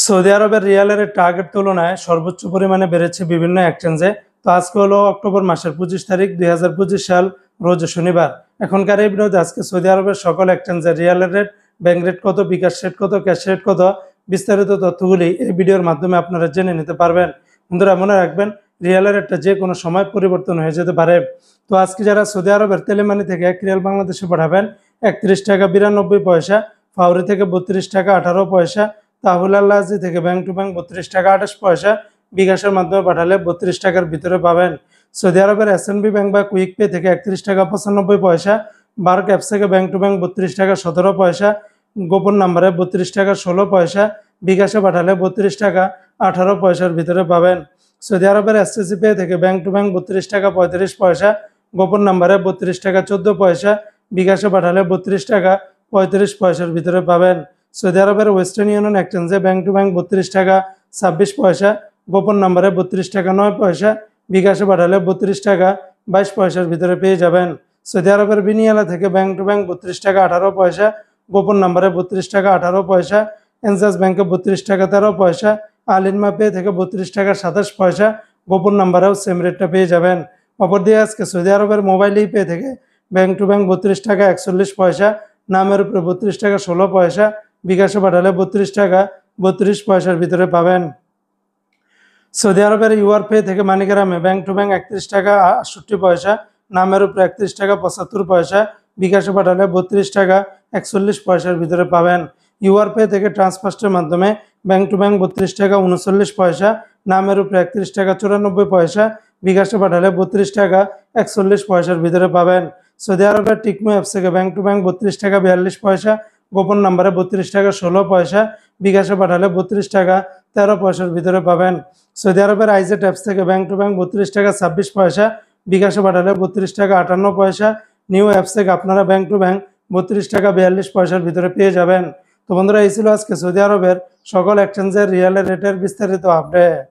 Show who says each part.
Speaker 1: Saudi আরবের রিয়ালের target তুলনায় সর্বোচ্চ পরিমাণে বেড়েছে বিভিন্ন এক্সচেঞ্জে। তো আজকে হলো অক্টোবর মাসের 25 তারিখ 2025 সাল, রোজ শনিবার। এখনকার এই ভিডিওতে আজকে সৌদি আরবের সকল এক্সচেঞ্জের রিয়ালের রেট, ব্যাংক রেট কত, বিকাশ রেট কত, ক্যাশ রেট কত, বিস্তারিত তথ্যগুলি এই ভিডিওর মাধ্যমে আপনারা জেনে নিতে পারবেন। বন্ধুরা মনে রাখবেন, রিয়ালের রেটটা যে কোনো সময় পরিবর্তন হয়ে যেতে পারে। তো আজকে যারা সৌদি আরবের তেলেমানি থেকে 1 রিয়াল বাংলাদেশে পাঠাবেন 31 টাকা 92 পয়সা, ফাউরি থেকে 32 টাকা 18 পয়সা, তাহুল আল্লাহজি থেকে ব্যাংক টু ব্যাংক 32 টাকা 28 পয়সা, বিকাশের মাধ্যমে পাঠালে 32 টাকার ভিতরে পাবেন। সৌদি আরবের এসএনবি ব্যাংক বা কুইক পে থেকে 31 টাকা 95 পয়সা, বার্ক অ্যাপস থেকে ব্যাংক টু ব্যাংক 32 টাকা 17 পয়সা, গোপন নাম্বারে 32 টাকা 16 পয়সা, বিকাশে পাঠালে 32 টাকা 18 পয়সার ভিতরে পাবেন। সৌদি আরবের এসটিসি পে থেকে ব্যাংক টু ব্যাংক 32 টাকা 35 পয়সা, গোপন নাম্বারে 32 টাকা 14 পয়সা, বিকাশে পাঠালে 32 টাকা 35 পয়সার ভিতরে পাবেন। সৌদি আরবের ওয়েস্টার্ন ইউনিয়ন এক্সচেঞ্জে ব্যাংক টু ব্যাংক 32 টাকা 26 পয়সা, গোপন নাম্বারে 32 টাকা 9 পয়সা, বিকাশে পাঠালে 32 টাকা 22 পয়সার ভিতরে পেয়ে যাবেন। সৌদি আরবের বিনিয়ালা থেকে ব্যাংক টু ব্যাংক 32 টাকা 18 পয়সা, গোপন নাম্বারে 32 টাকা 18 পয়সা, এনজাস ব্যাংকে 32 টাকা 13 পয়সা, আলিনমা পে থেকে 32 টাকা 27 পয়সা, গোপন নাম্বারেও সেম রেটটা পেয়ে যাবেন। অপরদিকে আজকে সৌদি আরবের মোবাইল পে থেকে ব্যাংক টু ব্যাংক 32 টাকা 41 পয়সা, নামের উপরে 32 টাকা 16 পয়সা, বিকাশে পাঠালে 32 টাকা 32 পয়সার ভিতরে পাবেন। সৌদি আরবের ইউআর পে থেকে মানিগ্রামে ব্যাংক টু ব্যাংক 31 টাকা 68 পয়সা, নামের উপরে 31 টাকা 75 পয়সা, বিকাশে পাঠালে 32 টাকা 41 পয়সার ভিতরে পাবেন। ইউআর পে থেকে ট্রান্সফার্স্টের মাধ্যমে ব্যাংক টু ব্যাংক 32 টাকা 39 পয়সা, নামের উপরে 31 টাকা 94 পয়সা, বিকাশে পাঠালে 32 টাকা 41 পয়সার ভিতরে পাবেন। সৌদি আরবের টিকমো অ্যাপস থেকে ব্যাংক টু ব্যাংক 32 টাকা 42 পয়সা, গোপন নাম্বারে 32 টাকা 16 পয়সা, বিকাশে পাঠালে 32 টাকা 13 পয়সার ভিতরে পাবেন। সৌদি আরবের আইজেট অ্যাপস থেকে ব্যাংক টু ব্যাংক 32 টাকা 26 পয়সা, বিকাশে পাঠালে 32 টাকা 58 পয়সা, নিউ অ্যাপস থেকে আপনারা ব্যাংক টু ব্যাংক 32 টাকা 42 পয়সার ভিতরে পেয়ে যাবেন। তো বন্ধুরা, এই ছিল আজকে সৌদি আরবের সকল এক্সচেঞ্জের রিয়ালের রেটের বিস্তারিত আপডেট।